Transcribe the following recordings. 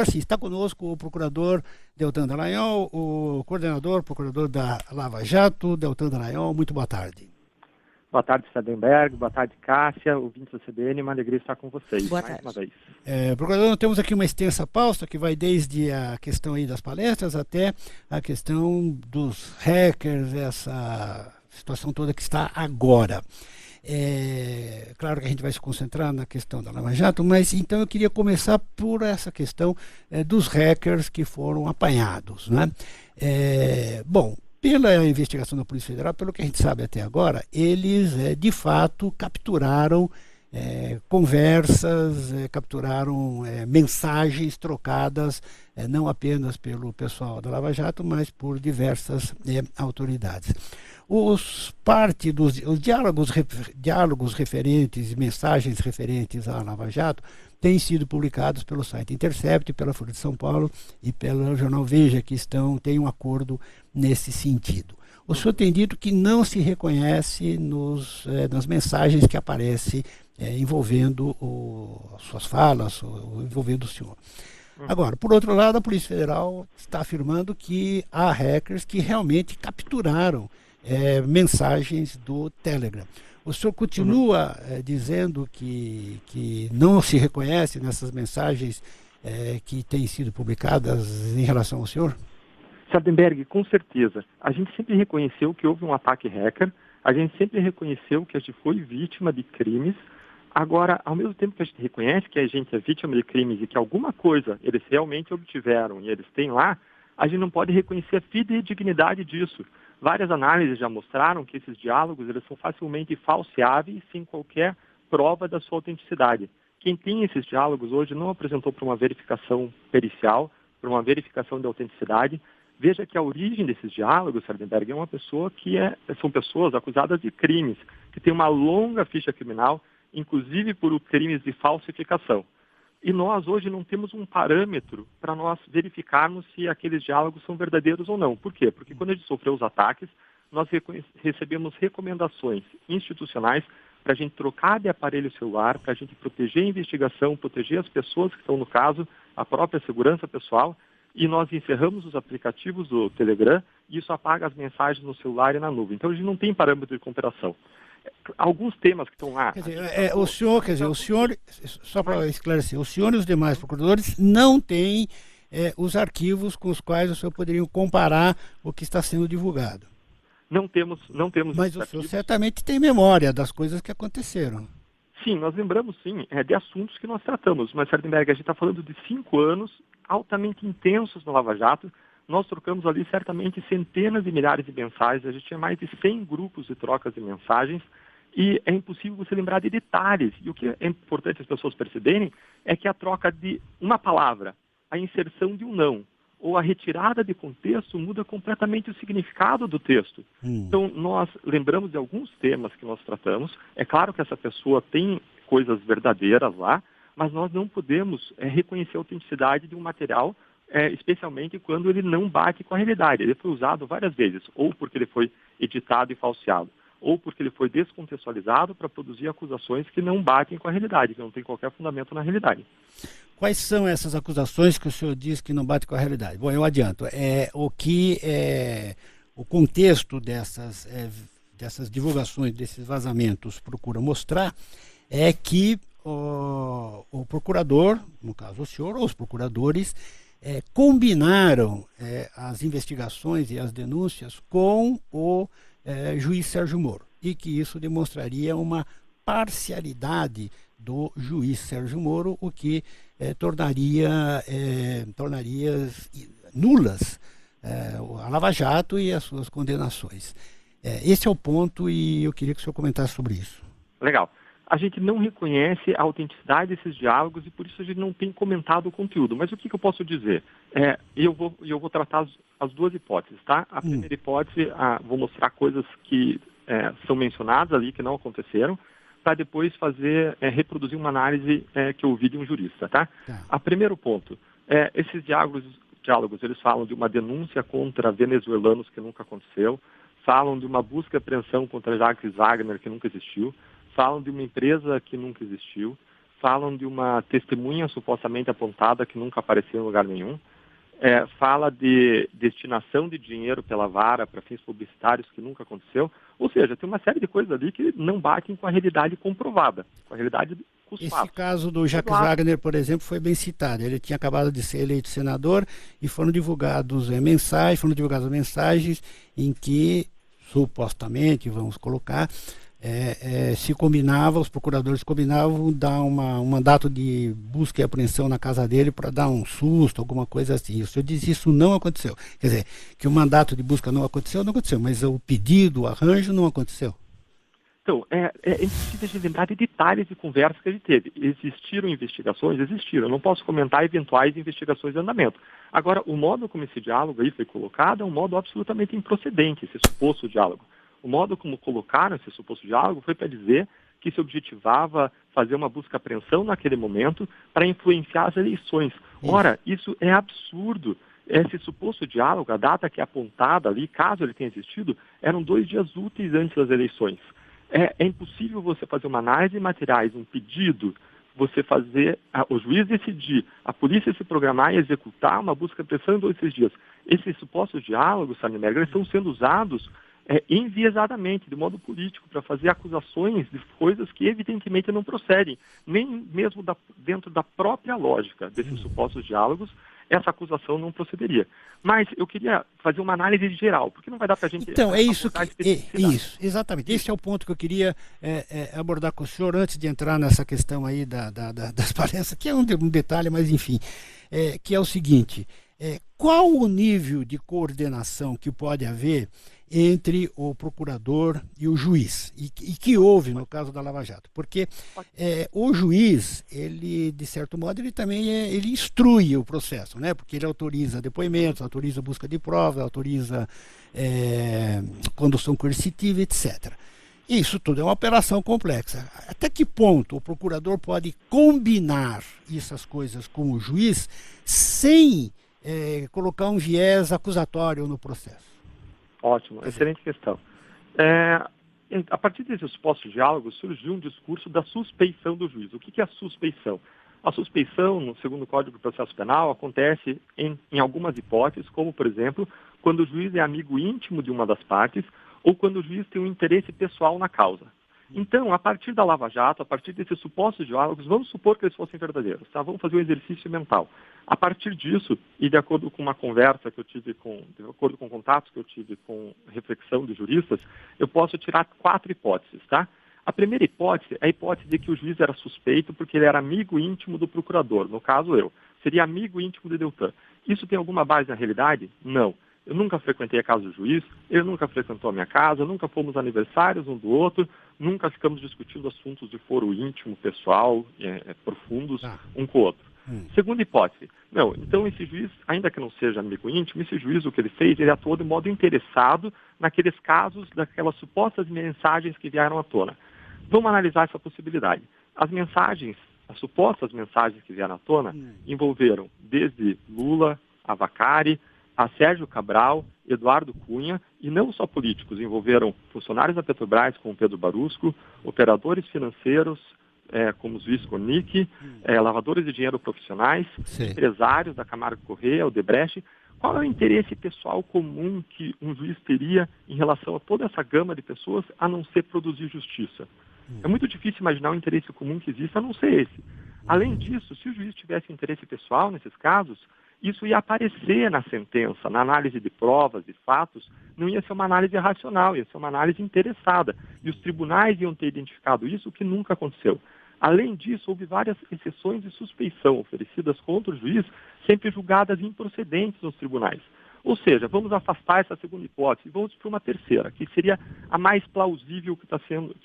agora sim, está conosco o procurador Deltan Dallagnol, o coordenador, procurador da Lava Jato. Deltan Dallagnol, muito boa tarde. Boa tarde, Sardenberg. Boa tarde, Cássia, ouvintes da CBN. Uma alegria estar com vocês Boa mais tarde. uma vez. Procurador, nós temos aqui uma extensa pauta que vai desde a questão aí das palestras até a questão dos hackers, essa situação toda que está agora. Claro que a gente vai se concentrar na questão da Lava Jato, mas então eu queria começar por essa questão dos hackers que foram apanhados, né? Bom, pela investigação da Polícia Federal, pelo que a gente sabe até agora, eles de fato capturaram conversas, capturaram mensagens trocadas não apenas pelo pessoal da Lava Jato, mas por diversas autoridades. Os diálogos referentes, mensagens referentes à Lava Jato têm sido publicados pelo site Intercept, pela Folha de São Paulo e pelo jornal Veja, que tem um acordo nesse sentido. O senhor tem dito que não se reconhece nas mensagens que aparecem envolvendo suas falas, envolvendo o senhor. Agora, por outro lado, a Polícia Federal está afirmando que há hackers que realmente capturaram mensagens do Telegram. O senhor continua dizendo que não se reconhece nessas mensagens que têm sido publicadas em relação ao senhor? Sardenberg, com certeza. A gente sempre reconheceu que houve um ataque hacker, a gente sempre reconheceu que a gente foi vítima de crimes. Agora, ao mesmo tempo que a gente reconhece que a gente é vítima de crimes e que alguma coisa eles realmente obtiveram e eles têm lá, a gente não pode reconhecer a fidedignidade disso. Várias análises já mostraram que esses diálogos eles são facilmente falseáveis sem qualquer prova da sua autenticidade. Quem tem esses diálogos hoje não apresentou para uma verificação pericial, para uma verificação de autenticidade. Veja que a origem desses diálogos, Sardenberg, é uma pessoa são pessoas acusadas de crimes, que têm uma longa ficha criminal, inclusive por crimes de falsificação. E nós hoje não temos um parâmetro para nós verificarmos se aqueles diálogos são verdadeiros ou não. Por quê? Porque quando a gente sofreu os ataques, nós recebemos recomendações institucionais para a gente trocar de aparelho celular, para a gente proteger a investigação, proteger as pessoas que estão no caso, a própria segurança pessoal, e nós encerramos os aplicativos do Telegram e isso apaga as mensagens no celular e na nuvem. Então a gente não tem parâmetro de comparação. Alguns temas que estão lá... o senhor, só para esclarecer, o senhor e os demais procuradores não têm os arquivos com os quais o senhor poderia comparar o que está sendo divulgado. Não temos. Mas o senhor certamente tem memória das coisas que aconteceram. Sim, nós lembramos sim de assuntos que nós tratamos, mas Sardenberg, a gente está falando de 5 anos altamente intensos no Lava Jato. Nós trocamos ali certamente centenas de milhares de mensagens, a gente tinha mais de 100 grupos de trocas de mensagens e é impossível você lembrar de detalhes. E o que é importante as pessoas perceberem é que a troca de uma palavra, a inserção de um não, ou a retirada de contexto muda completamente o significado do texto. Então, nós lembramos de alguns temas que nós tratamos. É claro que essa pessoa tem coisas verdadeiras lá, mas nós não podemos reconhecer a autenticidade de um material, especialmente quando ele não bate com a realidade. Ele foi usado várias vezes, ou porque ele foi editado e falseado, ou porque ele foi descontextualizado para produzir acusações que não batem com a realidade, que não tem qualquer fundamento na realidade. Quais são essas acusações que o senhor diz que não batem com a realidade? Bom, eu adianto. O contexto dessas divulgações, desses vazamentos, procura mostrar é que o procurador, no caso o senhor, ou os procuradores, combinaram as investigações e as denúncias com o juiz Sérgio Moro, e que isso demonstraria uma parcialidade do juiz Sérgio Moro, o que tornaria nulas a Lava Jato e as suas condenações. Esse é o ponto e eu queria que o senhor comentasse sobre isso. Legal. A gente não reconhece a autenticidade desses diálogos e por isso a gente não tem comentado o conteúdo. Mas o que eu posso dizer? Eu vou tratar as duas hipóteses, tá? A primeira hipótese, vou mostrar coisas que são mencionadas ali, que não aconteceram, para depois reproduzir uma análise que eu ouvi de um jurista, tá? A primeiro ponto, esses diálogos, eles falam de uma denúncia contra venezuelanos que nunca aconteceu, falam de uma busca e apreensão contra Jacques Wagner que nunca existiu, falam de uma empresa que nunca existiu, falam de uma testemunha supostamente apontada que nunca apareceu em lugar nenhum. Fala de destinação de dinheiro pela vara para fins publicitários que nunca aconteceu. Ou seja, tem uma série de coisas ali que não batem com a realidade comprovada, com a realidade com os fatos. Esse caso do Jacques Wagner, por exemplo, foi bem citado. Ele tinha acabado de ser eleito senador e foram divulgadas mensagens em que, supostamente, vamos colocar, se combinava, os procuradores combinavam dar um mandato de busca e apreensão na casa dele para dar um susto, alguma coisa assim. O senhor diz que isso não aconteceu. Quer dizer, que o mandato de busca não aconteceu, mas o pedido, o arranjo não aconteceu. Então, é impossível de lembrar de detalhes de conversas que a gente teve. Existiram investigações? Existiram. Eu não posso comentar eventuais investigações em andamento. Agora, o modo como esse diálogo aí foi colocado é um modo absolutamente improcedente, esse suposto diálogo. O modo como colocaram esse suposto diálogo foi para dizer que se objetivava fazer uma busca-apreensão naquele momento para influenciar as eleições. Ora, isso é absurdo. Esse suposto diálogo, a data que é apontada ali, caso ele tenha existido, eram 2 dias úteis antes das eleições. É impossível você fazer uma análise de materiais, um pedido, você fazer, o juiz decidir, a polícia se programar e executar uma busca-apreensão em 2 dias. Esses supostos diálogos, Sarney, eles estão sendo usados enviesadamente, de modo político, para fazer acusações de coisas que evidentemente não procedem, nem mesmo dentro da própria lógica desses supostos diálogos, essa acusação não procederia. Mas eu queria fazer uma análise geral, porque não vai dar para a gente... Então, isso, exatamente. Esse é o ponto que eu queria abordar com o senhor antes de entrar nessa questão aí das palestras, que é um detalhe, mas enfim, que é o seguinte, qual o nível de coordenação que pode haver entre o procurador e o juiz, e que houve no caso da Lava Jato, porque o juiz, ele de certo modo, ele também ele instrui o processo, né? Porque ele autoriza depoimentos, autoriza busca de prova, autoriza condução coercitiva, etc. Isso tudo é uma operação complexa. Até que ponto o procurador pode combinar essas coisas com o juiz sem colocar um viés acusatório no processo? Ótimo, excelente questão. A partir desses supostos diálogos surgiu um discurso da suspeição do juiz. O que é a suspeição? A suspeição, no segundo Código de Processo Penal, acontece em algumas hipóteses, como, por exemplo, quando o juiz é amigo íntimo de uma das partes ou quando o juiz tem um interesse pessoal na causa. Então, a partir da Lava Jato, a partir desses supostos diálogos, vamos supor que eles fossem verdadeiros, tá? Vamos fazer um exercício mental. A partir disso, e de acordo com uma conversa que eu tive de acordo com contatos que eu tive com reflexão de juristas, eu posso tirar 4 hipóteses, tá? A primeira hipótese é a hipótese de que o juiz era suspeito porque ele era amigo íntimo do procurador, no caso eu. Seria amigo íntimo do Deltan. Isso tem alguma base na realidade? Não. Eu nunca frequentei a casa do juiz, ele nunca frequentou a minha casa, nunca fomos aniversários um do outro, nunca ficamos discutindo assuntos de foro íntimo, pessoal, profundos, um com o outro. Segunda hipótese, não, então esse juiz, ainda que não seja amigo íntimo, esse juiz, o que ele fez, ele atuou de modo interessado naqueles casos, daquelas supostas mensagens que vieram à tona. Vamos analisar essa possibilidade. As supostas mensagens que vieram à tona envolveram desde Lula, a Vacari, a Sérgio Cabral, Eduardo Cunha, e não só políticos, envolveram funcionários da Petrobras, como Pedro Barusco, operadores financeiros, como os Luiz Cornic, lavadores de dinheiro profissionais, empresários da Camargo Corrêa, Odebrecht. Qual é o interesse pessoal comum que um juiz teria em relação a toda essa gama de pessoas, a não ser produzir justiça? É muito difícil imaginar um interesse comum que exista, a não ser esse. Além disso, se o juiz tivesse interesse pessoal nesses casos, isso ia aparecer na sentença, na análise de provas, de fatos, não ia ser uma análise racional, ia ser uma análise interessada. E os tribunais iam ter identificado isso, o que nunca aconteceu. Além disso, houve várias exceções de suspeição oferecidas contra o juiz, sempre julgadas improcedentes nos tribunais. Ou seja, vamos afastar essa segunda hipótese e vamos para uma terceira, que seria a mais plausível que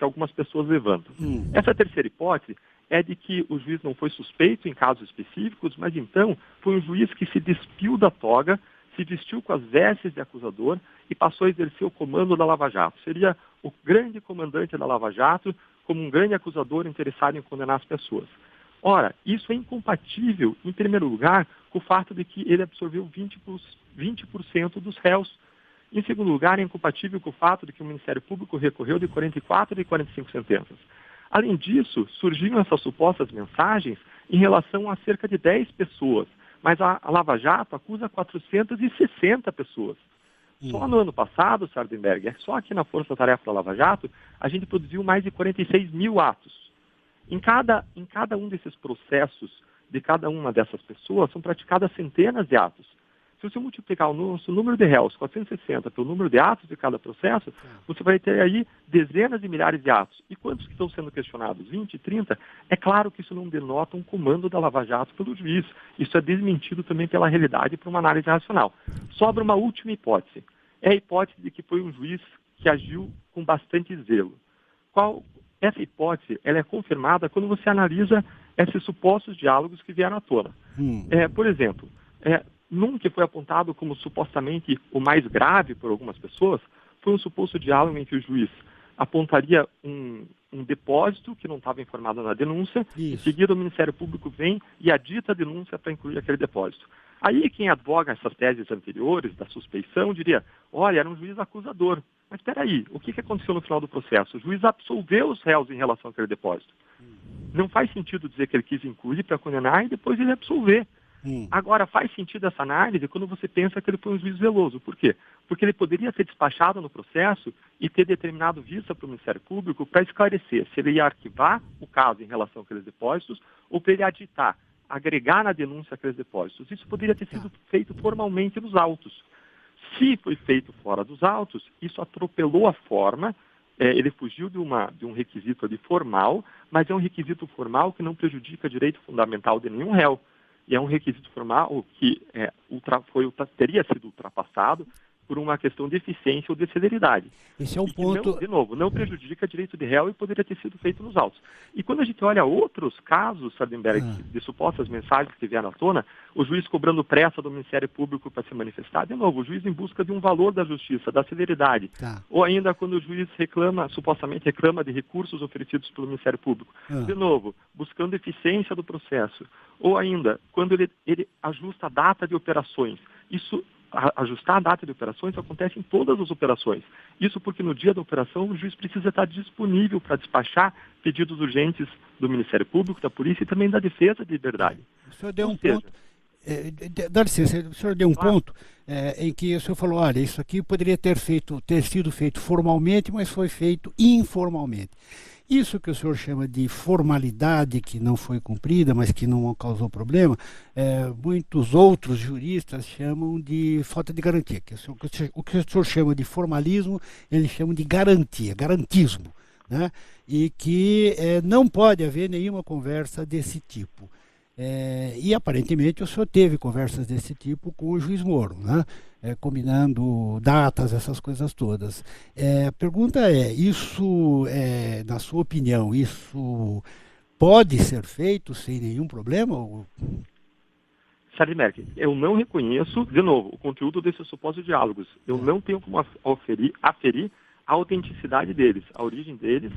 algumas pessoas levantam. Essa terceira hipótese é de que o juiz não foi suspeito em casos específicos, mas então foi um juiz que se despiu da toga, se vestiu com as vestes de acusador e passou a exercer o comando da Lava Jato. Seria o grande comandante da Lava Jato como um grande acusador interessado em condenar as pessoas. Ora, isso é incompatível, em primeiro lugar, com o fato de que ele absorveu 20% dos réus. Em segundo lugar, é incompatível com o fato de que o Ministério Público recorreu de 44 de 45 sentenças. Além disso, surgiram essas supostas mensagens em relação a cerca de 10 pessoas, mas a Lava Jato acusa 460 pessoas. Só no ano passado, Sardenberg, só aqui na Força Tarefa da Lava Jato, a gente produziu mais de 46 mil atos. Em cada um desses processos, de cada uma dessas pessoas, são praticadas centenas de atos. Se você multiplicar o nosso número de réus, 460, pelo número de atos de cada processo, você vai ter aí dezenas de milhares de atos. E quantos que estão sendo questionados? 20, 30? É claro que isso não denota um comando da Lava Jato pelo juiz. Isso é desmentido também pela realidade e por uma análise racional. Sobra uma última hipótese. É a hipótese de que foi um juiz que agiu com bastante zelo. Essa hipótese ela é confirmada quando você analisa esses supostos diálogos que vieram à tona. Por exemplo, num que foi apontado como supostamente o mais grave por algumas pessoas, foi um suposto diálogo em que o juiz apontaria um depósito que não estava informado na denúncia, em seguida o Ministério Público vem e adita a denúncia para incluir aquele depósito. Aí quem advoga essas teses anteriores da suspeição diria, olha, era um juiz acusador. Mas espera aí, o que aconteceu no final do processo? O juiz absolveu os réus em relação àquele depósito. Não faz sentido dizer que ele quis incluir para condenar e depois ele absolver. Agora, faz sentido essa análise quando você pensa que ele foi um juiz zeloso. Por quê? Porque ele poderia ter despachado no processo e ter determinado vista para o Ministério Público para esclarecer se ele ia arquivar o caso em relação àqueles depósitos ou para ele aditar, agregar na denúncia aqueles depósitos. Isso poderia ter sido feito formalmente nos autos. Se foi feito fora dos autos, isso atropelou a forma, ele fugiu de um requisito ali formal, mas é um requisito formal que não prejudica direito fundamental de nenhum réu. E é um requisito formal que teria sido ultrapassado por uma questão de eficiência ou de celeridade. Esse é um ponto... Não, de novo, não prejudica direito de réu e poderia ter sido feito nos autos. E quando a gente olha outros casos, Sardenberg, de supostas mensagens que vieram à tona, o juiz cobrando pressa do Ministério Público para se manifestar, de novo, o juiz em busca de um valor da justiça, da celeridade. Ou ainda quando o juiz supostamente reclama de recursos oferecidos pelo Ministério Público. De novo, buscando eficiência do processo. Ou ainda, quando ele ajusta a data de operações. Ajustar a data de operações acontece em todas as operações. Isso porque no dia da operação o juiz precisa estar disponível para despachar pedidos urgentes do Ministério Público, da polícia e também da defesa de liberdade. O senhor deu ponto. Dá licença, o senhor deu um ponto em que o senhor falou, olha, isso aqui poderia ter sido feito formalmente, mas foi feito informalmente. Isso que o senhor chama de formalidade que não foi cumprida, mas que não causou problema, muitos outros juristas chamam de falta de garantia. O que o senhor chama de formalismo, eles chamam de garantia, garantismo, né? E que não pode haver nenhuma conversa desse tipo. E aparentemente o senhor teve conversas desse tipo com o juiz Moro, né? Combinando datas, essas coisas todas. A pergunta isso, na sua opinião, isso pode ser feito sem nenhum problema? Sardenberg, eu não reconheço, de novo, o conteúdo desses supostos diálogos. Eu não tenho como aferir a autenticidade deles, a origem deles.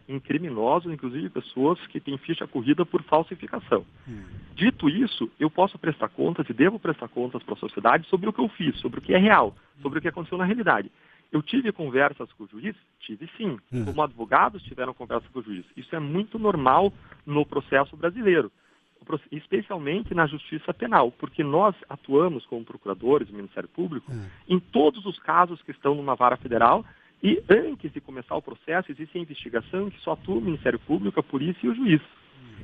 Em criminosos, inclusive pessoas que têm ficha corrida por falsificação. Dito isso, eu posso prestar contas e devo prestar contas para a sociedade sobre o que eu fiz, sobre o que é real, sobre o que aconteceu na realidade. Eu tive conversas com o juiz? Tive sim. Como advogados tiveram conversas com o juiz. Isso é muito normal no processo brasileiro, especialmente na justiça penal, porque nós atuamos como procuradores do Ministério Público em todos os casos que estão numa vara federal. E antes de começar o processo, existe a investigação que só atua o Ministério Público, a polícia e o juiz.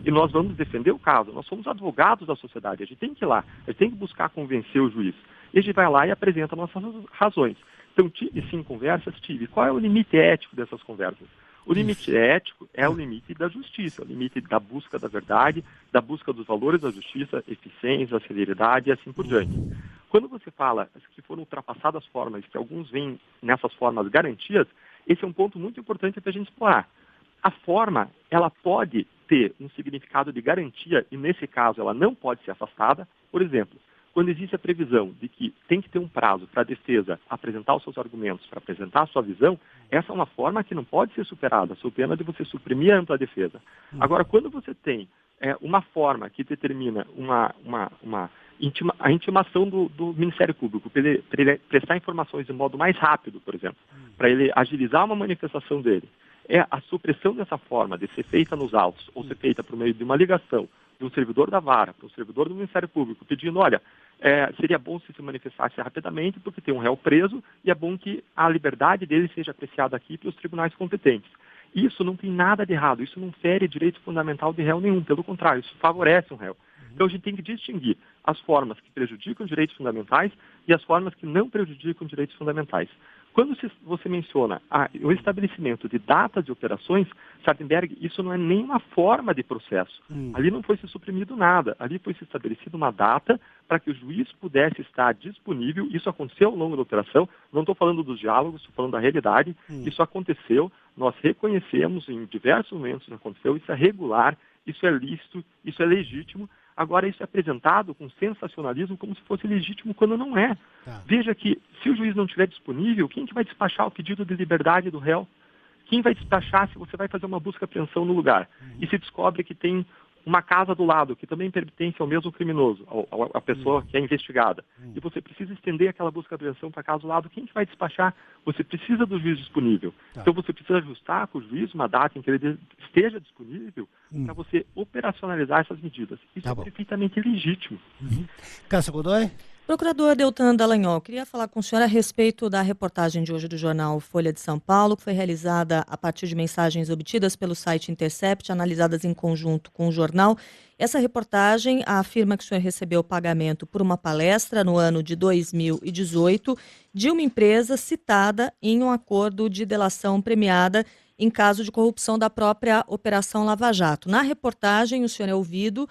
E nós vamos defender o caso. Nós somos advogados da sociedade. A gente tem que ir lá, a gente tem que buscar convencer o juiz. E a gente vai lá e apresenta nossas razões. Então, tive sim conversas, tive. Qual é o limite ético dessas conversas? O limite ético é o limite da justiça, o limite da busca da verdade, da busca dos valores da justiça, eficiência, celeridade e assim por diante. Quando você fala que foram ultrapassadas formas, que alguns veem nessas formas garantias, esse é um ponto muito importante para a gente explorar. A forma, ela pode ter um significado de garantia e, nesse caso, ela não pode ser afastada. Por exemplo, quando existe a previsão de que tem que ter um prazo para a defesa apresentar os seus argumentos, para apresentar a sua visão, essa é uma forma que não pode ser superada, sob pena de você suprimir a ampla defesa. Agora, quando você tem uma forma que determina a intimação do Ministério Público, para ele prestar informações de modo mais rápido, por exemplo, para ele agilizar uma manifestação dele, é a supressão dessa forma de ser feita nos autos ou ser feita por meio de uma ligação de um servidor da vara para um servidor do Ministério Público pedindo, olha, seria bom se manifestasse rapidamente porque tem um réu preso e é bom que a liberdade dele seja apreciada aqui pelos tribunais competentes. Isso não tem nada de errado, isso não fere direito fundamental de réu nenhum, pelo contrário, isso favorece um réu. Então a gente tem que distinguir as formas que prejudicam direitos fundamentais e as formas que não prejudicam direitos fundamentais. Quando você menciona o estabelecimento de datas de operações, Sardenberg, isso não é nenhuma forma de processo. Ali não foi se suprimido nada. Ali foi se estabelecida uma data para que o juiz pudesse estar disponível. Isso aconteceu ao longo da operação. Não estou falando dos diálogos, estou falando da realidade. Isso aconteceu. Nós reconhecemos em diversos momentos que aconteceu. Isso é regular, isso é lícito, isso é legítimo. Agora, isso é apresentado com sensacionalismo como se fosse legítimo quando não é. Veja que, se o juiz não estiver disponível, quem que vai despachar o pedido de liberdade do réu? Quem vai despachar se você vai fazer uma busca e apreensão no lugar? E se descobre que tem uma casa do lado, que também pertence ao mesmo criminoso, a pessoa que é investigada, e você precisa estender aquela busca e apreensão para a casa do lado, quem que vai despachar? Você precisa do juiz disponível. Então você precisa ajustar com o juiz uma data em que ele esteja disponível para você operacionalizar essas medidas. Isso é perfeitamente legítimo. Cássia Godoy? Procurador Deltan Dallagnol, queria falar com o senhor a respeito da reportagem de hoje do jornal Folha de São Paulo, que foi realizada a partir de mensagens obtidas pelo site Intercept, analisadas em conjunto com o jornal. Essa reportagem afirma que o senhor recebeu pagamento por uma palestra no ano de 2018 de uma empresa citada em um acordo de delação premiada em caso de corrupção da própria Operação Lava Jato. Na reportagem, o senhor é ouvido,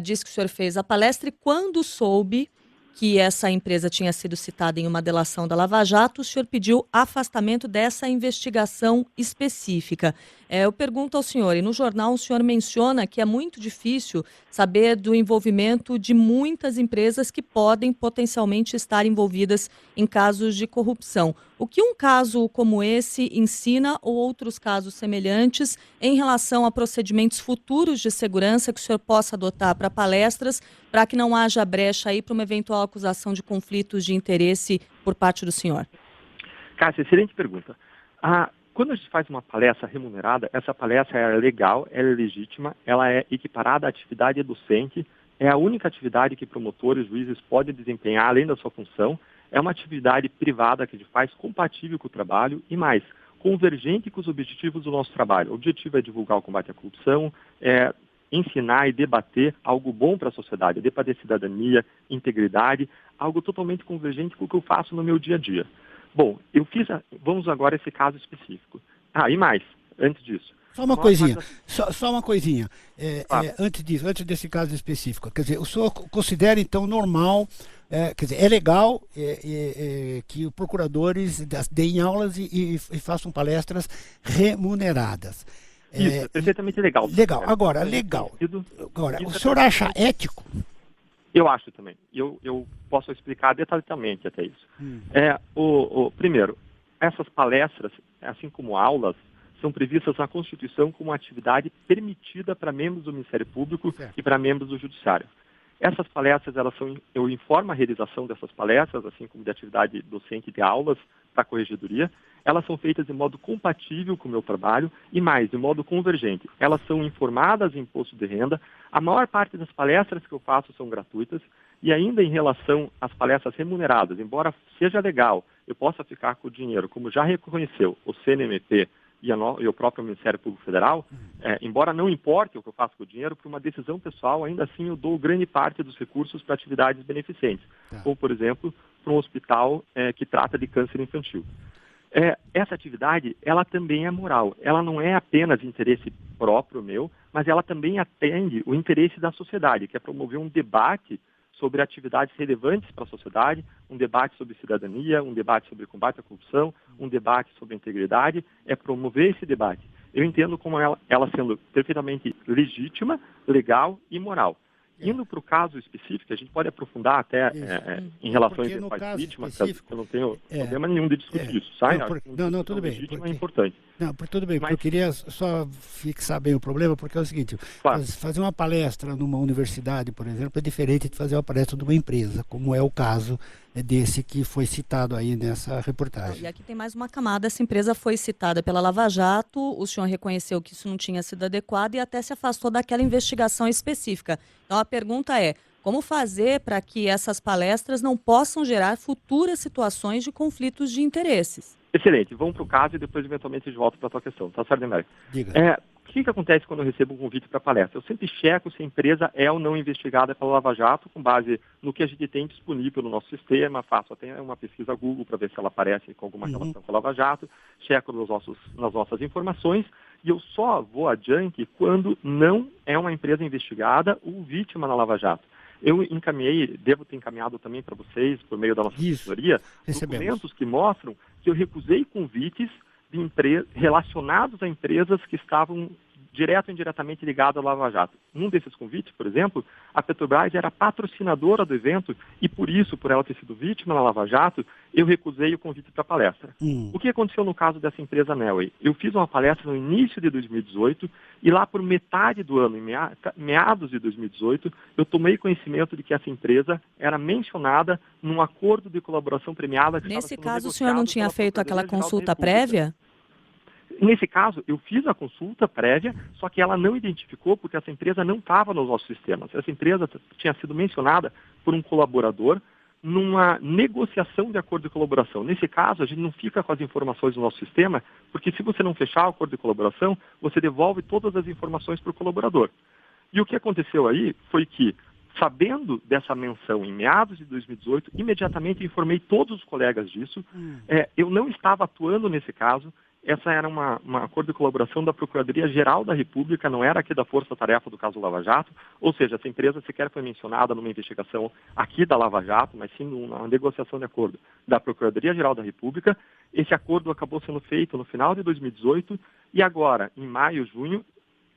diz que o senhor fez a palestra e quando soube que essa empresa tinha sido citada em uma delação da Lava Jato, o senhor pediu afastamento dessa investigação específica. Eu pergunto ao senhor, e no jornal o senhor menciona que é muito difícil saber do envolvimento de muitas empresas que podem potencialmente estar envolvidas em casos de corrupção. O que um caso como esse ensina ou outros casos semelhantes em relação a procedimentos futuros de segurança que o senhor possa adotar para palestras, para que não haja brecha aí para uma eventual acusação de conflitos de interesse por parte do senhor? Cássia, excelente pergunta. Quando a gente faz uma palestra remunerada, essa palestra é legal, ela é legítima, ela é equiparada à atividade docente, é a única atividade que promotores e juízes podem desempenhar além da sua função, é uma atividade privada que a gente faz compatível com o trabalho e mais, convergente com os objetivos do nosso trabalho. O objetivo é divulgar o combate à corrupção, ensinar e debater algo bom para a sociedade, debater cidadania, integridade, algo totalmente convergente com o que eu faço no meu dia a dia. Bom, vamos agora a esse caso específico. E mais, antes disso. Só uma coisinha, só uma coisinha. Antes desse caso específico, quer dizer, o senhor considera então normal, quer dizer, é legal que os procuradores deem aulas e façam palestras remuneradas. Isso, é perfeitamente legal. Legal. Agora, o senhor acha ético? Eu acho também. Eu posso explicar detalhadamente até isso. Primeiro, essas palestras, assim como aulas, são previstas na Constituição como atividade permitida para membros do Ministério Público e para membros do Judiciário. Essas palestras, eu informo a realização dessas palestras, assim como de atividade docente de aulas para a Corregedoria. Elas são feitas de modo compatível com o meu trabalho e mais, de modo convergente. Elas são informadas em imposto de renda. A maior parte das palestras que eu faço são gratuitas e ainda em relação às palestras remuneradas, embora seja legal, eu possa ficar com o dinheiro, como já reconheceu o CNMP e o próprio Ministério Público Federal, embora não importe o que eu faço com o dinheiro, por uma decisão pessoal, ainda assim eu dou grande parte dos recursos para atividades beneficentes, como, por exemplo, para um hospital que trata de câncer infantil. Essa atividade, ela também é moral. Ela não é apenas interesse próprio meu, mas ela também atende o interesse da sociedade, que é promover um debate sobre atividades relevantes para a sociedade, um debate sobre cidadania, um debate sobre combate à corrupção, um debate sobre integridade, é promover esse debate. Eu entendo como ela sendo perfeitamente legítima, legal e moral. Indo para o caso específico, a gente pode aprofundar até em relação a eventuais vítimas, eu não tenho problema nenhum de discutir isso, sabe? Não, tudo bem. É importante. Não, tudo bem, porque eu queria só fixar bem o problema, porque é o seguinte, fazer uma palestra numa universidade, por exemplo, é diferente de fazer uma palestra numa empresa, como é o caso desse que foi citado aí nessa reportagem. E aqui tem mais uma camada, essa empresa foi citada pela Lava Jato, o senhor reconheceu que isso não tinha sido adequado e até se afastou daquela investigação específica. Então a pergunta é, como fazer para que essas palestras não possam gerar futuras situações de conflitos de interesses? Excelente, vamos para o caso e depois eventualmente a gente volta para a tua questão, tá certo, Neymar? Diga. O que acontece quando eu recebo um convite para palestra? Eu sempre checo se a empresa é ou não investigada pela Lava Jato, com base no que a gente tem disponível no nosso sistema, faço até uma pesquisa Google para ver se ela aparece com alguma relação com a Lava Jato, checo nas nossas informações, e eu só vou adiante quando não é uma empresa investigada ou vítima na Lava Jato. Eu devo ter encaminhado também para vocês, por meio da nossa assessoria, documentos que mostram que eu recusei convites de relacionados a empresas que estavam direto ou indiretamente ligadas à Lava Jato. Num desses convites, por exemplo, a Petrobras era patrocinadora do evento e por isso, por ela ter sido vítima na Lava Jato, eu recusei o convite para a palestra. O que aconteceu no caso dessa empresa Neoway? Eu fiz uma palestra no início de 2018 e lá por metade do ano, em meados de 2018, eu tomei conhecimento de que essa empresa era mencionada num acordo de colaboração premiada. Nesse caso, o senhor não tinha feito aquela consulta prévia? Nesse caso, eu fiz a consulta prévia, só que ela não identificou porque essa empresa não estava nos nossos sistemas. Essa empresa tinha sido mencionada por um colaborador numa negociação de acordo de colaboração. Nesse caso, a gente não fica com as informações do nosso sistema, porque se você não fechar o acordo de colaboração, você devolve todas as informações para o colaborador. E o que aconteceu aí foi que, sabendo dessa menção em meados de 2018, imediatamente informei todos os colegas disso. Eu não estava atuando nesse caso. Essa era um acordo de colaboração da Procuradoria-Geral da República, não era aqui da Força Tarefa do caso Lava Jato, ou seja, essa empresa sequer foi mencionada numa investigação aqui da Lava Jato, mas sim numa negociação de acordo da Procuradoria-Geral da República. Esse acordo acabou sendo feito no final de 2018 e agora, em maio, junho,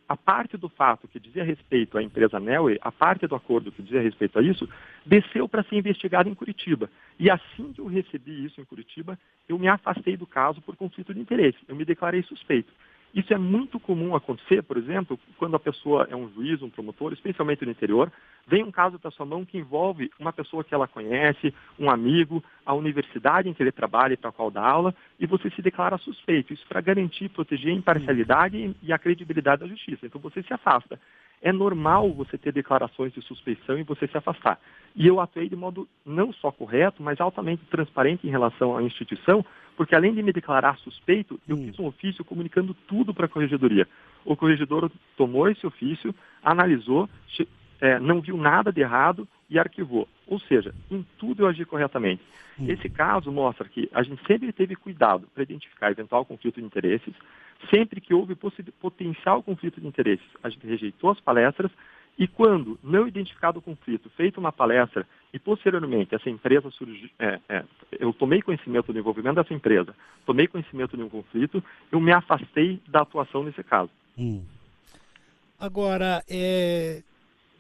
a parte do fato que dizia respeito à empresa Neoway, a parte do acordo que dizia respeito a isso, desceu para ser investigada em Curitiba. E assim que eu recebi isso em Curitiba, eu me afastei do caso por conflito de interesse. Eu me declarei suspeito. Isso é muito comum acontecer, por exemplo, quando a pessoa é um juiz, um promotor, especialmente no interior, vem um caso para sua mão que envolve uma pessoa que ela conhece, um amigo, a universidade em que ele trabalha e para a qual dá aula, e você se declara suspeito. Isso para garantir, proteger a imparcialidade e a credibilidade da justiça. Então você se afasta. É normal você ter declarações de suspeição e você se afastar. E eu atuei de modo não só correto, mas altamente transparente em relação à instituição, porque além de me declarar suspeito, eu fiz um ofício comunicando tudo para a Corregedoria. O corregedor tomou esse ofício, analisou, não viu nada de errado e arquivou. Ou seja, em tudo eu agi corretamente. Esse caso mostra que a gente sempre teve cuidado para identificar eventual conflito de interesses. Sempre que houve potencial conflito de interesses, a gente rejeitou as palestras e quando não identificado o conflito, feito uma palestra e posteriormente essa empresa surgiu, eu tomei conhecimento do envolvimento dessa empresa, tomei conhecimento de um conflito, eu me afastei da atuação nesse caso. Agora,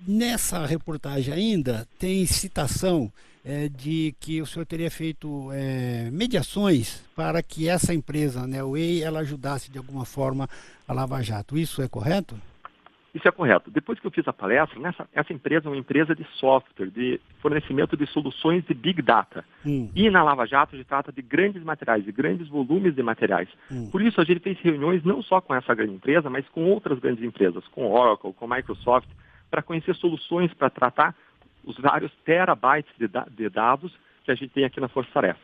nessa reportagem ainda tem citação de que o senhor teria feito mediações para que essa empresa, Neoway, ela ajudasse de alguma forma a Lava Jato. Isso é correto? Isso é correto. Depois que eu fiz a palestra, essa empresa é uma empresa de software, de fornecimento de soluções de Big Data. E na Lava Jato a gente trata de grandes materiais, de grandes volumes de materiais. Por isso a gente fez reuniões não só com essa grande empresa, mas com outras grandes empresas, com Oracle, com Microsoft, para conhecer soluções para tratar os vários terabytes de dados que a gente tem aqui na Força Tarefa.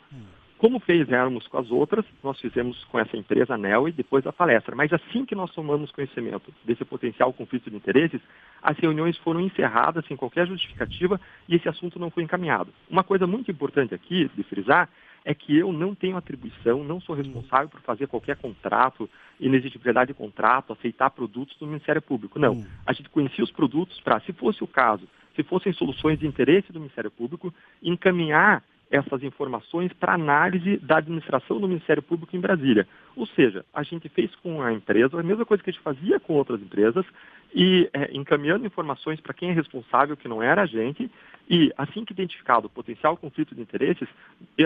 Como fizemos com as outras, nós fizemos com essa empresa Neoway depois da palestra. Mas assim que nós tomamos conhecimento desse potencial conflito de interesses, as reuniões foram encerradas sem qualquer justificativa e esse assunto não foi encaminhado. Uma coisa muito importante aqui de frisar é que eu não tenho atribuição, não sou responsável por fazer qualquer contrato, inexigibilidade de contrato, aceitar produtos do Ministério Público. Não. A gente conhecia os produtos para, se fosse o caso, se fossem soluções de interesse do Ministério Público, encaminhar essas informações para análise da administração do Ministério Público em Brasília. Ou seja, a gente fez com a empresa a mesma coisa que a gente fazia com outras empresas e encaminhando informações para quem é responsável, que não era a gente, e assim que identificado o potencial conflito de interesses,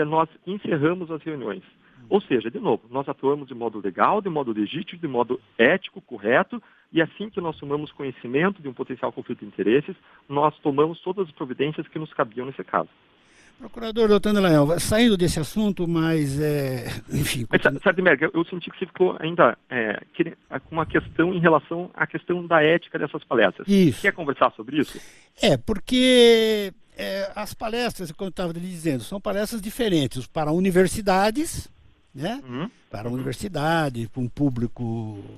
nós encerramos as reuniões. Ou seja, de novo, nós atuamos de modo legal, de modo legítimo, de modo ético, correto, e assim que nós tomamos conhecimento de um potencial conflito de interesses, nós tomamos todas as providências que nos cabiam nesse caso. Procurador doutor Dallagnol, saindo desse assunto, mas, enfim... Mas, Sardenberg, eu senti que você ficou ainda com uma questão em relação à questão da ética dessas palestras. Isso. Quer conversar sobre isso? Porque as palestras, como eu estava lhe dizendo, são palestras diferentes para universidades, né? Para a universidade, para um público,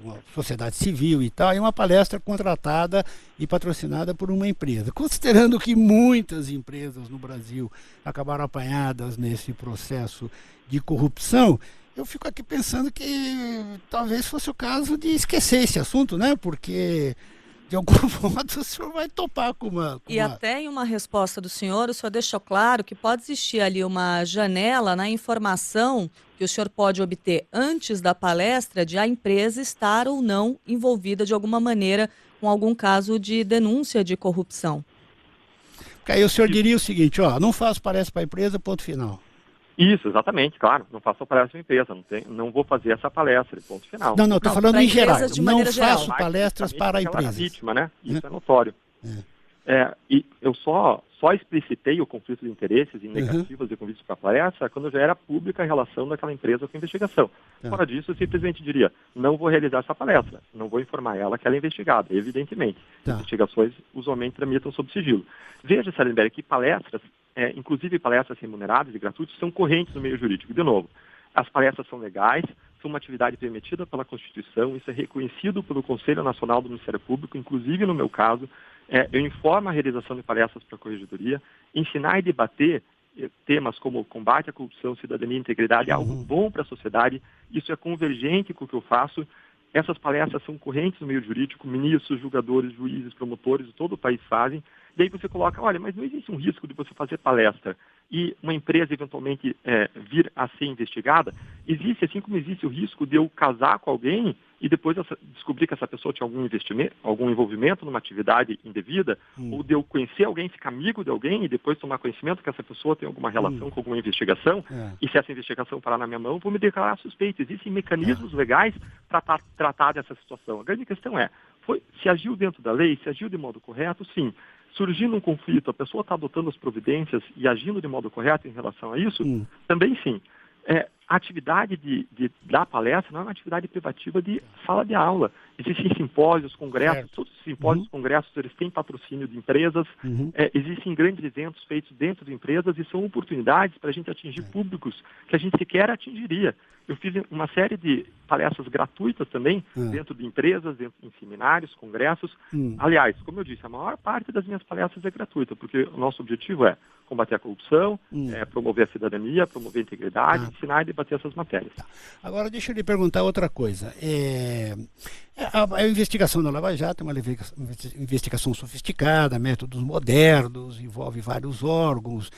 uma sociedade civil e tal, e uma palestra contratada e patrocinada por uma empresa. Considerando que muitas empresas no Brasil acabaram apanhadas nesse processo de corrupção, eu fico aqui pensando que talvez fosse o caso de esquecer esse assunto, né? Porque de algum modo o senhor vai topar com uma... E até em uma resposta do senhor, o senhor deixou claro que pode existir ali uma janela na informação que o senhor pode obter antes da palestra de a empresa estar ou não envolvida de alguma maneira com algum caso de denúncia de corrupção. Aí o senhor diria o seguinte, não faço palestra para a empresa, ponto final. Isso, exatamente, claro. Não faço palestra para empresa, não vou fazer essa palestra, ponto final. Não, estou falando em geral. Não faço geral. palestras para empresas. Vítima, né? Isso é notório. E eu só explicitei o conflito de interesses e negativas de convites para a palestra quando já era pública a relação daquela empresa com a investigação. Fora disso, eu simplesmente diria, não vou realizar essa palestra, não vou informar ela que ela é investigada, evidentemente. Investigações usualmente tramitam sob sigilo. Veja, Sardenberg, que palestras, inclusive palestras remuneradas e gratuitas, são correntes no meio jurídico. De novo, as palestras são legais, são uma atividade permitida pela Constituição, isso é reconhecido pelo Conselho Nacional do Ministério Público, inclusive no meu caso, eu informo a realização de palestras para a Corregedoria. Ensinar e debater temas como combate à corrupção, cidadania e integridade é algo bom para a sociedade, isso é convergente com o que eu faço. Essas palestras são correntes no meio jurídico, ministros, julgadores, juízes, promotores de todo o país fazem. Daí você coloca, olha, mas não existe um risco de você fazer palestra e uma empresa eventualmente vir a ser investigada? Existe, assim como existe o risco de eu casar com alguém e depois descobrir que essa pessoa tinha algum envolvimento numa atividade indevida, ou de eu conhecer alguém, ficar amigo de alguém e depois tomar conhecimento que essa pessoa tem alguma relação com alguma investigação, e se essa investigação parar na minha mão, eu vou me declarar suspeito. Existem mecanismos legais para tratar dessa situação. A grande questão se agiu dentro da lei, se agiu de modo correto, sim. Surgindo um conflito, a pessoa está adotando as providências e agindo de modo correto em relação a isso, também sim. A atividade da palestra não é uma atividade privativa de sala de aula. Existem simpósios, congressos, todos os simpósios, congressos, eles têm patrocínio de empresas, existem grandes eventos feitos dentro de empresas e são oportunidades para a gente atingir públicos que a gente sequer atingiria. Eu fiz uma série de palestras gratuitas também, dentro de empresas, em seminários, congressos. Aliás, como eu disse, a maior parte das minhas palestras é gratuita, porque o nosso objetivo é combater a corrupção, promover a cidadania, promover a integridade, ensinar e debater essas matérias. Agora, deixa eu lhe perguntar outra coisa. A investigação da Lava Jato é uma investigação sofisticada, métodos modernos, envolve vários órgãos,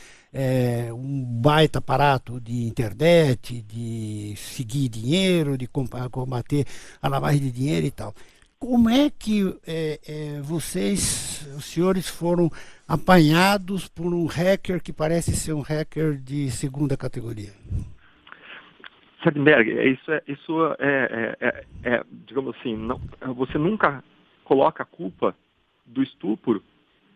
um baita aparato de internet, de seguir dinheiro, de combater a lavagem de dinheiro e tal. Como é que os senhores foram apanhados por um hacker que parece ser um hacker de segunda categoria? Sardenberg, digamos assim, você nunca coloca a culpa do estupro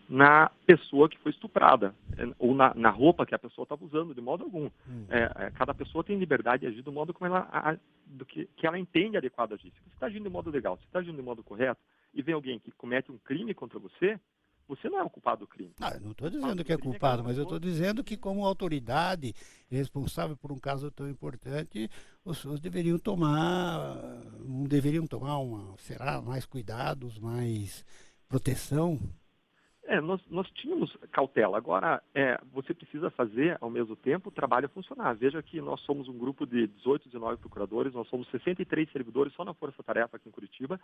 na pessoa que foi estuprada, ou na roupa que a pessoa estava usando, de modo algum. Cada pessoa tem liberdade de agir do modo como que ela entende adequado agir. Se você está agindo de modo legal, se você está agindo de modo correto, e vem alguém que comete um crime contra você não é o culpado do crime. Eu não estou dizendo que é culpado, mas eu estou dizendo que, como autoridade responsável por um caso tão importante, os senhores deveriam tomar mais cuidados, mais proteção. Nós tínhamos cautela. Agora, você precisa fazer, ao mesmo tempo, o trabalho funcionar. Veja que nós somos um grupo de 18, 19 procuradores, nós somos 63 servidores só na Força Tarefa aqui em Curitiba.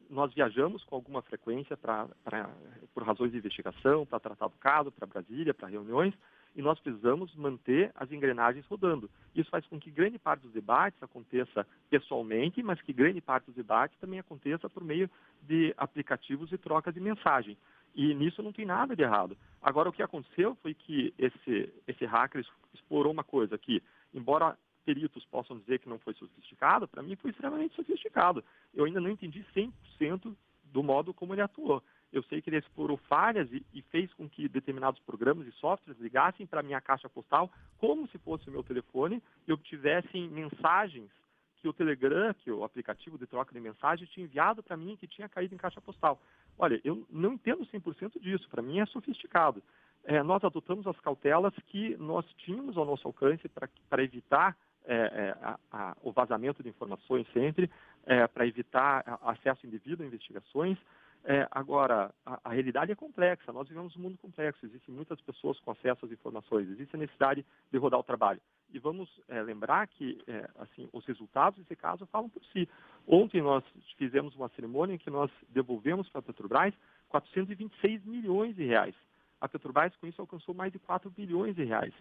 Nós viajamos com alguma frequência por razões de investigação, para tratar do caso, para Brasília, para reuniões, e nós precisamos manter as engrenagens rodando. Isso faz com que grande parte dos debates aconteça pessoalmente, mas que grande parte dos debates também aconteça por meio de aplicativos e trocas de mensagem. E nisso não tem nada de errado. Agora, o que aconteceu foi que esse hacker explorou uma coisa que, embora peritos possam dizer que não foi sofisticado, para mim foi extremamente sofisticado. Eu ainda não entendi 100% do modo como ele atuou. Eu sei que ele explorou falhas e fez com que determinados programas e softwares ligassem para a minha caixa postal como se fosse o meu telefone e obtivessem mensagens que o Telegram, que o aplicativo de troca de mensagens, tinha enviado para mim que tinha caído em caixa postal. Olha, eu não entendo 100% disso, para mim é sofisticado. Nós adotamos as cautelas que nós tínhamos ao nosso alcance para evitar o vazamento de informações sempre, para evitar acesso indevido a investigações. Agora, a realidade é complexa, nós vivemos um mundo complexo, existem muitas pessoas com acesso às informações, existe a necessidade de rodar o trabalho. E vamos lembrar que assim, os resultados desse caso falam por si. Ontem nós fizemos uma cerimônia em que nós devolvemos para a Petrobras 426 milhões de reais. A Petrobras, com isso, alcançou mais de 4 bilhões de reais.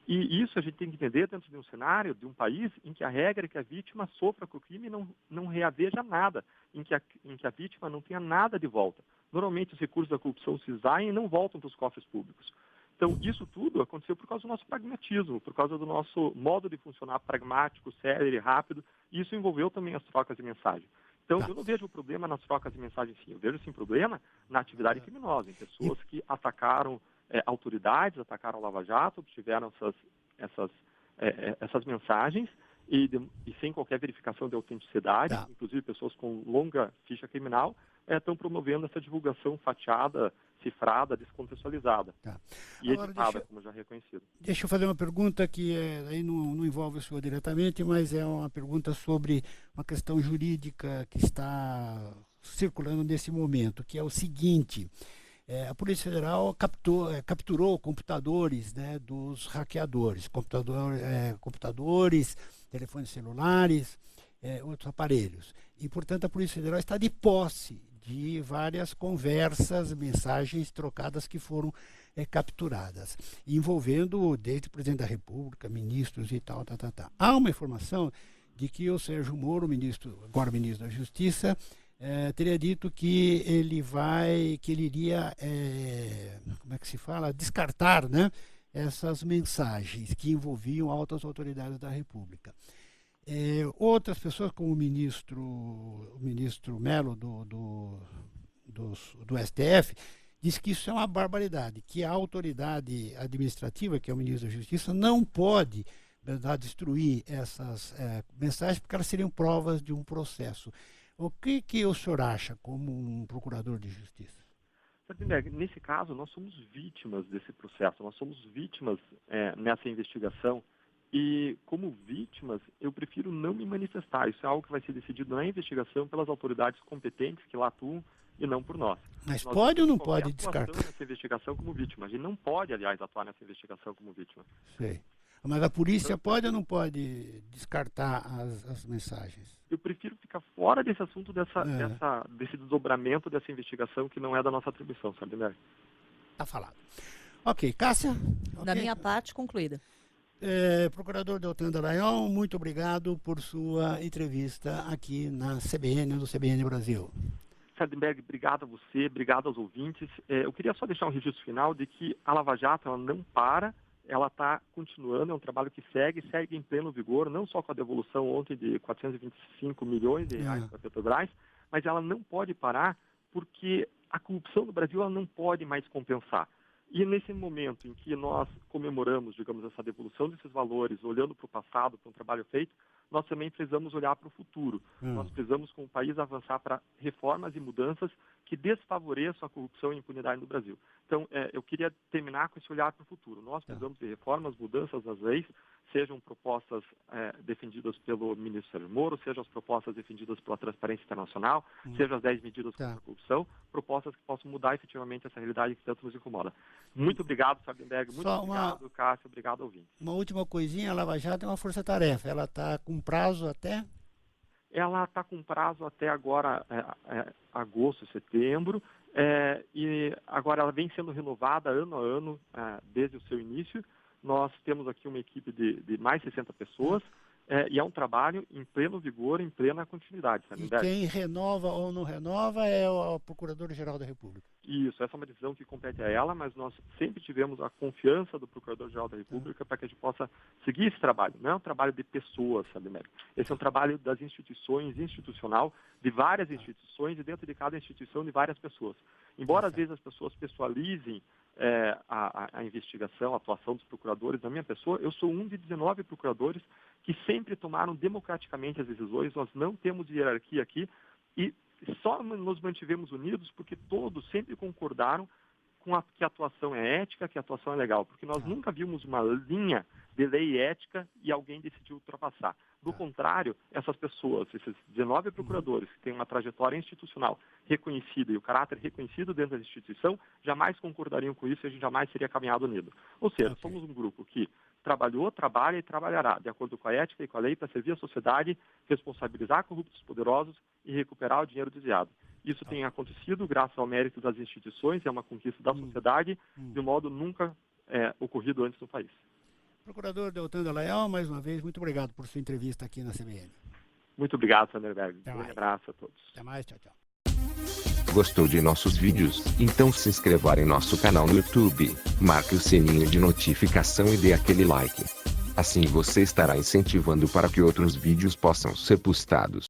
E isso a gente tem que entender dentro de um cenário, de um país, em que a regra é que a vítima sofra com o crime e não reaveja nada, em que a vítima não tenha nada de volta. Normalmente os recursos da corrupção se esvaem e não voltam para os cofres públicos. Então, isso tudo aconteceu por causa do nosso pragmatismo, por causa do nosso modo de funcionar pragmático, sério e rápido, e isso envolveu também as trocas de mensagem. Então, eu não vejo problema nas trocas de mensagem, sim. Eu vejo, sim, problema na atividade criminosa, em pessoas que atacaram autoridades, atacaram a Lava Jato, obtiveram essas mensagens e sem qualquer verificação de autenticidade, inclusive pessoas com longa ficha criminal, estão promovendo essa divulgação fatiada, cifrada, descontextualizada e editada, como já reconhecido. Deixa eu fazer uma pergunta que aí não envolve o senhor diretamente, mas é uma pergunta sobre uma questão jurídica que está circulando nesse momento, que é o seguinte: a Polícia Federal capturou computadores, né, dos hackeadores, computadores, telefones celulares, outros aparelhos. E, portanto, a Polícia Federal está de posse de várias conversas, mensagens trocadas que foram capturadas, envolvendo desde o presidente da República, ministros e tal. Há uma informação de que o Sérgio Moro, agora ministro da Justiça, teria dito que ele iria, como é que se fala, descartar, né, essas mensagens que envolviam altas autoridades da República. Outras pessoas, como o ministro Melo do STF, diz que isso é uma barbaridade, que a autoridade administrativa, que é o ministro da Justiça, não pode destruir essas mensagens porque elas seriam provas de um processo. O que o senhor acha como um procurador de justiça? Sardenberg, nesse caso, nós somos vítimas desse processo, nós somos vítimas nessa investigação e, como vítimas, eu prefiro não me manifestar. Isso é algo que vai ser decidido na investigação pelas autoridades competentes que lá atuam e não por nós. Mas pode ou não pode descartar? Nessa investigação como vítima. A gente não pode, aliás, atuar nessa investigação como vítima. Sei. Mas a polícia pode ou não pode descartar as mensagens? Eu prefiro ficar fora desse assunto, desse desdobramento dessa investigação que não é da nossa atribuição, sabe, né? Tá falado. Ok, Cássia? Da minha parte, concluída. Procurador Deltan Dallagnol, muito obrigado por sua entrevista aqui na CBN, do CBN Brasil. Sardenberg, obrigado a você, obrigado aos ouvintes. Eu queria só deixar um registro final de que a Lava Jato ela não para, ela está continuando, é um trabalho que segue em pleno vigor, não só com a devolução ontem de 425 milhões de reais para a Petrobras, mas ela não pode parar porque a corrupção no Brasil ela não pode mais compensar. E nesse momento em que nós comemoramos, digamos, essa devolução desses valores, olhando para o passado, para um trabalho feito, nós também precisamos olhar para o futuro. Nós precisamos, como país, avançar para reformas e mudanças que desfavoreçam a corrupção e a impunidade no Brasil. Então, eu queria terminar com esse olhar para o futuro. Nós precisamos de reformas, mudanças nas leis, sejam propostas defendidas pelo ministro Sérgio Moro, sejam as propostas defendidas pela Transparência Internacional, sejam as 10 medidas contra a corrupção, propostas que possam mudar efetivamente essa realidade que tanto nos incomoda. Muito obrigado, Sardenberg, muito obrigado, Cássio, obrigado, ouvinte. Uma última coisinha, a Lava Jato é uma força-tarefa, ela está com prazo até? Ela está com prazo até agora, agosto, setembro, e agora ela vem sendo renovada ano a ano, desde o seu início. Nós temos aqui uma equipe de mais de 60 pessoas, e é um trabalho em pleno vigor, em plena continuidade. E quem renova ou não renova é o Procurador-Geral da República. Isso, essa é uma decisão que compete a ela, mas nós sempre tivemos a confiança do Procurador-Geral da República para que a gente possa seguir esse trabalho. Não é um trabalho de pessoas, Sandemir. Esse é um trabalho das instituições, institucional, de várias instituições e dentro de cada instituição de várias pessoas. Embora às vezes as pessoas pessoalizem a investigação, a atuação dos procuradores, na minha pessoa, eu sou um de 19 procuradores que sempre tomaram democraticamente as decisões, nós não temos hierarquia aqui e só nos mantivemos unidos porque todos sempre concordaram com que a atuação é ética, que a atuação é legal, porque nós nunca vimos uma linha de lei ética e alguém decidiu ultrapassar. Do contrário, essas pessoas, esses 19 procuradores que têm uma trajetória institucional reconhecida e o caráter reconhecido dentro da instituição, jamais concordariam com isso e a gente jamais seria caminhado unido. Ou seja, somos um grupo que trabalhou, trabalha e trabalhará de acordo com a ética e com a lei para servir a sociedade, responsabilizar corruptos poderosos e recuperar o dinheiro desviado. Isso tem acontecido graças ao mérito das instituições, é uma conquista da sociedade, de um modo nunca ocorrido antes no país. Procurador Deltan Dallagnol, mais uma vez, muito obrigado por sua entrevista aqui na CBN. Muito obrigado, Sanderberg. Um abraço a todos. Até mais, tchau, tchau. Gostou de nossos vídeos? Então se inscreva em nosso canal no YouTube, marque o sininho de notificação e dê aquele like. Assim você estará incentivando para que outros vídeos possam ser postados.